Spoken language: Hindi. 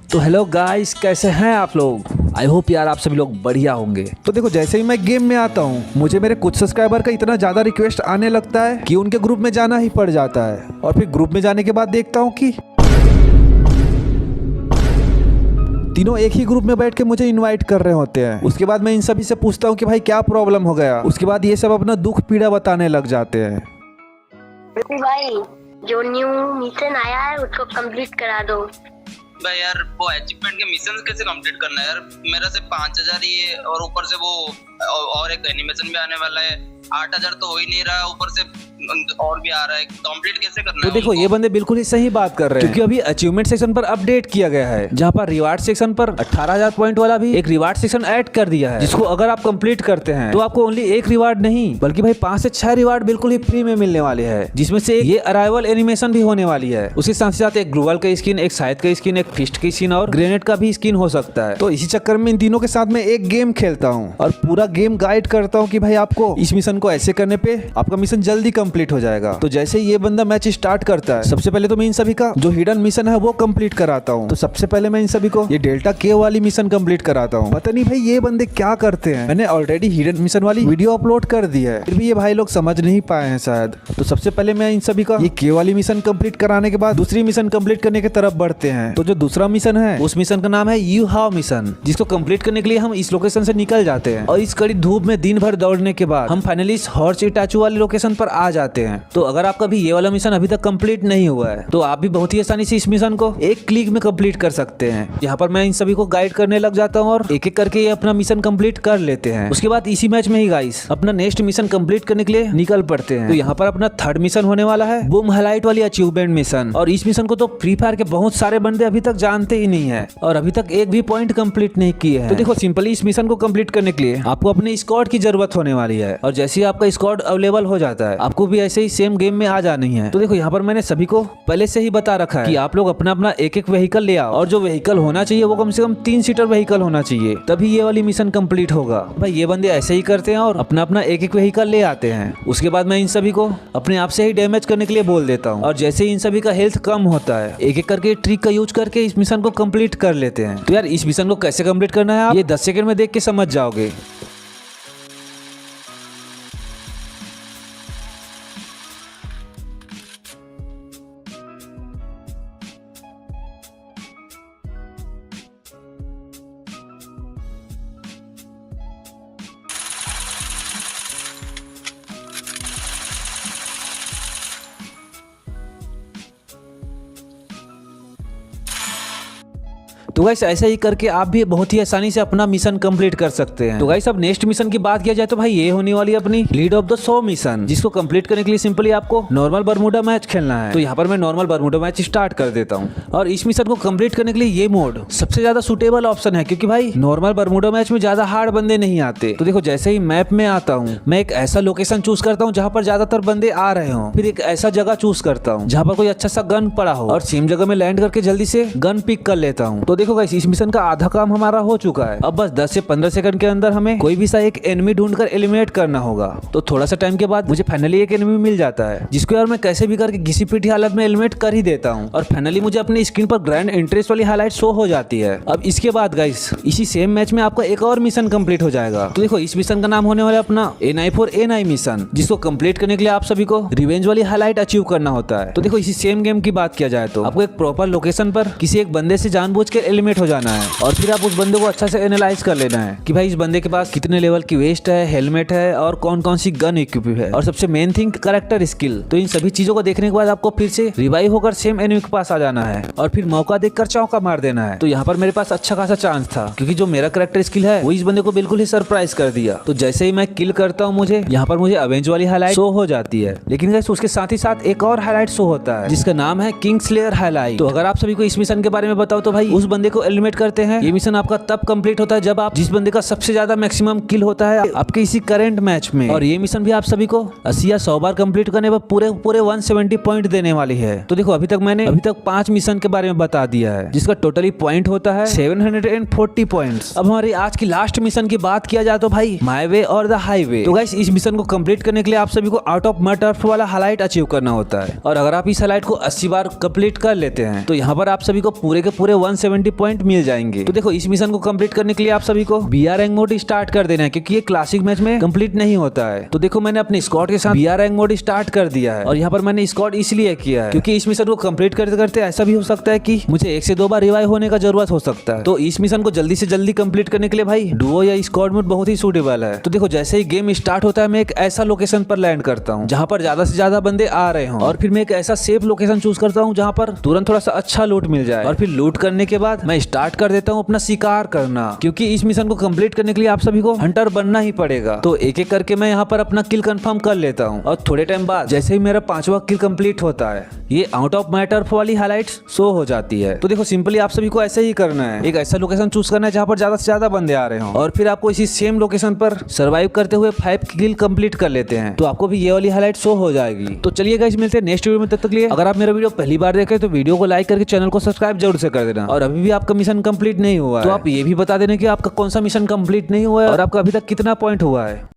तो हेलो गाइस, कैसे हैं आप लोग। आई होप यार आप सभी लोग बढ़िया होंगे। तो देखो, जैसे ही मैं गेम में आता हूँ मुझे मेरे कुछ सब्सक्राइबर का इतना ज्यादा रिक्वेस्ट आने लगता है कि उनके ग्रुप में जाना ही पड़ जाता है। और फिर ग्रुप में जाने के बाद देखता हूँ कि तीनों एक ही ग्रुप में बैठ के मुझे इनवाइट कर रहे होते हैं। उसके बाद मैं इन सभी से पूछता हूँ कि भाई क्या प्रॉब्लम हो गया। उसके बाद ये सब अपना दुख पीड़ा बताने लग जाते हैं। भाई जो न्यू मिशन आया है उसको कंप्लीट करा दो। भाई यार वो अचीवमेंट के मिशन कैसे कंप्लीट करना है यार। मेरा से 5000 ही है और ऊपर से वो और एक एनिमेशन भी आने वाला है। 8000 तो हो ही नहीं रहा, ऊपर से और भी आ रहा है। कंप्लीट कैसे करना तो है देखो, उनको? ये बंदे बिल्कुल ही सही बात कर रहे हैं, क्योंकि अभी अचीवमेंट सेक्शन पर अपडेट किया गया है, जहाँ पर रिवार्ड सेक्शन पर 18000 पॉइंट वाला भी एक रिवार्ड सेक्शन ऐड कर दिया है, जिसको अगर आप कंप्लीट करते हैं तो आपको ओनली एक रिवार्ड नहीं बल्कि भाई 5 से 6 रिवार्ड बिल्कुल ही फ्री में मिलने वाले हैं, जिसमें से ये अराइवल एनिमेशन भी होने वाली है। उसके साथ साथ एक ग्लूवल का स्किन, एक साइड का स्किन, एक फिस्ट की स्किन और ग्रेनेड का भी स्किन हो सकता है। तो इसी चक्कर में इन तीनों के साथ मैं एक गेम खेलता हूँ और पूरा गेम गाइड करता हूँ कि भाई आपको इस मिशन को ऐसे करने पे आपका मिशन जल्दी कंप्लीट हो जाएगा। तो जैसे ही ये बंदा मैच स्टार्ट करता है, सबसे पहले तो मैं इन सभी का जो हिडन मिशन है वो कंप्लीट कराता हूँ। तो सबसे पहले मैं इन सभी को ये डेल्टा के वाली मिशन कंप्लीट कराता हूँ। पता नहीं भाई ये बंदे क्या करते हैं, मैंने ऑलरेडी हिडन मिशन वाली वीडियो अपलोड कर दी है, फिर भी ये भाई लोग समझ नहीं पाए हैं शायद। तो सबसे पहले मैं इन सभी का ये के वाली मिशन कंप्लीट कराने के बाद दूसरी मिशन कंप्लीट करने की तरफ बढ़ते हैं। तो जो दूसरा मिशन है उस मिशन का नाम है यू हाव मिशन, जिसको कंप्लीट करने के लिए हम इस लोकेशन से निकल जाते हैं और इस कड़ी धूप में दिन भर दौड़ने के बाद हम फाइनली इस हॉर्स इटाचू वाली लोकेशन पर आ जाते हैं। तो अगर आपका भी ये वाला मिशन अभी तक कंप्लीट नहीं हुआ है तो आप भी बहुत ही आसानी से इस मिशन को एक क्लिक में कंप्लीट कर सकते हैं। यहाँ पर मैं इन सभी को गाइड करने लग जाता हूँ और एक एक करके ये अपना मिशन कंप्लीट कर लेते हैं। उसके बाद इसी मैच में ही गाइस अपना नेक्स्ट मिशन कंप्लीट करने के लिए निकल पड़ते हैं। तो यहाँ पर अपना थर्ड मिशन होने वाला है बूम हाइलाइट वाली अचीवमेंट मिशन, और इस मिशन को तो फ्री फायर के बहुत सारे बंदे अभी तक जानते ही नहीं है और अभी तक एक भी पॉइंट कंप्लीट नहीं किए हैं। तो देखो, सिंपली इस मिशन को कंप्लीट करने के लिए आपको अपने स्क्वाड की जरूरत होने वाली है, और जैसे ही आपका स्क्वाड अवेलेबल हो जाता है आपको भी ऐसे ही सेम गेम में आ जानी है। तो देखो, यहाँ पर मैंने सभी को पहले से ही बता रखा है कि आप लोग अपना अपना एक एक व्हीकल ले आओ, और जो व्हीकल होना चाहिए वो कम से कम 3 सीटर व्हीकल होना चाहिए, तभी ये वाली मिशन कंप्लीट होगा। भाई ये बंदे ऐसे ही करते हैं और अपना अपना एक एक व्हीकल ले आते हैं। उसके बाद मैं इन सभी को अपने आप से ही डैमेज करने के लिए बोल देता हूँ, और जैसे ही इन सभी का हेल्थ कम होता है एक एक करके ट्रिक का यूज करके इस मिशन को कंप्लीट कर लेते हैं। तो यार इस मिशन को कैसे कंप्लीट करना है आप ये 10 सेकंड में देख के समझ जाओगे। तो गाइस ऐसा ही करके आप भी बहुत ही आसानी से अपना मिशन कंप्लीट कर सकते हैं। तो गाइस अब नेक्स्ट मिशन की बात किया जाए तो भाई ये होने वाली है अपनी लीड ऑफ द 100 मिशन, जिसको कंप्लीट करने के लिए सिंपली आपको नॉर्मल बरमूडा मैच खेलना है। तो यहाँ पर मैं नॉर्मल बरमूडा मैच स्टार्ट कर देता हूँ, और इस मिशन को कंप्लीट करने के लिए ये मोड सबसे ज्यादा सुटेबल ऑप्शन है, क्योंकि भाई नॉर्मल बरमूडा मैच में ज्यादा हार्ड बंदे नहीं आते। तो देखो, जैसे ही मैप में आता हूँ मैं एक ऐसा लोकेशन चूज करता हूँ जहाँ पर ज्यादातर बंदे आ रहे हो, फिर एक ऐसा जगह चूज करता हूँ जहाँ पर कोई अच्छा सा गन पड़ा हो, और सेम जगह में लैंड करके जल्दी से गन पिक कर लेता हूँ। तो देखो गाइस, इस मिशन का आधा काम हमारा हो चुका है। अब बस 10 से 15 सेकंड के अंदर हमें कोई भी सा एक एनिमी ढूंढकर एलिमिनेट करना होगा। तो थोड़ा सा टाइम के बाद मुझे फाइनली एक एनिमी मिल जाता है, जिसको यार मैं कैसे भी करके घिसी पिटी हालत में एलिमिनेट कर ही देता हूँ, और फाइनली मुझे अपनी स्क्रीन पर ग्रैंड इंटरेस्ट वाली हाईलाइट शो हो जाती है। अब इसके बाद गाइस इसी सेम मैच में आपका एक और मिशन कंप्लीट हो जाएगा। तो देखो, इस मिशन का नाम होने वाला अपना A94A9 मिशन, जिसको कंप्लीट करने के लिए आप सभी को रिवेंज वाली हाईलाइट अचीव करना होता है। तो देखो, इसी सेम गेम की बात किया जाए तो आपको एक प्रॉपर लोकेशन पर किसी एक बंदे से जानबूझ के एलिमिनेट हो जाना है, और फिर आप उस बंदे को अच्छा से एनालाइज कर लेना है कि भाई इस बंदे के पास कितने लेवल की वेस्ट है, हेलमेट है, और कौन कौन सी गन इक्विप है, और सबसे मेन थिंग कैरेक्टर स्किल। तो इन सभी चीजों को देखने के बाद आपको फिर से रिवाइव होकर सेम एनिमी के पास आ जाना है, और फिर मौका देखकर चौका मार देना है। तो यहाँ पर मेरे पास अच्छा खासा चांस था, क्योंकि जो मेरा कैरेक्टर स्किल है वो इस बंदे को बिल्कुल ही सरप्राइज कर दिया। तो जैसे ही मैं किल करता हूँ मुझे यहाँ पर मुझे अवेंज वाली हाईलाइट शो हो जाती है, लेकिन गाइस उसके साथ ही साथ एक और हाईलाइट शो होता है जिसका नाम है किंग स्लेयर हाईलाइट। तो अगर आप सभी को इस मिशन के बारे में बताओ तो भाई उस बंदे को एलिमिनेट करते हैं। ये मिशन आपका तब कंप्लीट होता है जब आप जिस बंदे का सबसे ज्यादा मैक्सिमम किल होता है आपके इसी करंट मैच में, और ये मिशन भी आप सभी को 80 या 100 बार कंप्लीट करने पर पूरे 170 पॉइंट देने वाली है। तो देखो, अभी तक 5 मिशन के बारे में बता दिया है, जिसका टोटली पॉइंट होता है 740 पॉइंट्स। अब हमारी आज की लास्ट मिशन की बात किया जाए तो भाई माय वे और द हाईवे। तो गाइस इस मिशन को कंप्लीट करने के लिए आप सभी को आउट ऑफ मड टर्फ वाला हाईलाइट अचीव करना होता है, और अगर आप इस हाईलाइट को 80 बार कंप्लीट कर लेते हैं तो यहाँ पर आप सभी को पूरे के पूरे 170 120 पॉइंट मिल जाएंगे। तो देखो इस मिशन को कंप्लीट करने के लिए आप सभी को BR रैंक मोड स्टार्ट कर देना है, क्योंकि ये क्लासिक मैच में कंप्लीट नहीं होता है। तो देखो मैंने अपने स्क्वाड के साथ BR रैंक मोड स्टार्ट कर दिया है, और यहाँ पर मैंने स्क्वाड इसलिए किया है क्योंकि इस मिशन को कंप्लीट करते करते ऐसा भी हो सकता है कि मुझे 1 से 2 बार रिवाइव होने का जरूरत हो सकता है। तो इस मिशन को जल्दी से जल्दी कंप्लीट करने के लिए भाई डुओ या स्क्वाड मोड बहुत ही सूटेबल है। तो देखो जैसे ही गेम स्टार्ट होता है मैं एक ऐसा लोकेशन पर लैंड करता हूँ जहाँ पर ज्यादा से ज्यादा बंदे आ रहे हों, और फिर मैं एक ऐसा सेफ लोकेशन चूज करता हूँ जहाँ पर तुरंत थोड़ा सा अच्छा लूट मिल जाए, और फिर लूट करने के बाद मैं स्टार्ट कर देता हूँ अपना शिकार करना, क्योंकि इस मिशन को कंप्लीट करने के लिए आप सभी को हंटर बनना ही पड़ेगा। तो एक एक करके मैं यहाँ पर अपना किल कंफर्म कर लेता हूँ, और थोड़े टाइम बाद जैसे ही मेरा 5वां किल कंप्लीट होता है ये आउट ऑफ माय टर्फ वाली हाइलाइट्स शो हो जाती है। तो देखो सिंपली आप सभी को ऐसे ही करना है, एक ऐसा लोकेशन चूज करना है जहाँ पर ज्यादा से ज्यादा बंदे आ रहे हो, और फिर आपको इसी सेम लोकेशन पर सर्वाइव करते हुए 5 किल कंप्लीट कर लेते हैं, तो आपको भी ये वाली हाइलाइट शो हो जाएगी। तो चलिए गाइस मिलते हैं नेक्स्ट वीडियो में, तब तक लिए अगर आप मेरा वीडियो पहली बार देखे तो वीडियो को लाइक करके चैनल को सब्सक्राइब जरूर से कर देना, और अभी भी आपका मिशन कंप्लीट नहीं हुआ है तो आप ये भी बता देना कि आपका कौन सा मिशन कंप्लीट नहीं हुआ है और आपका अभी तक कितना पॉइंट हुआ है।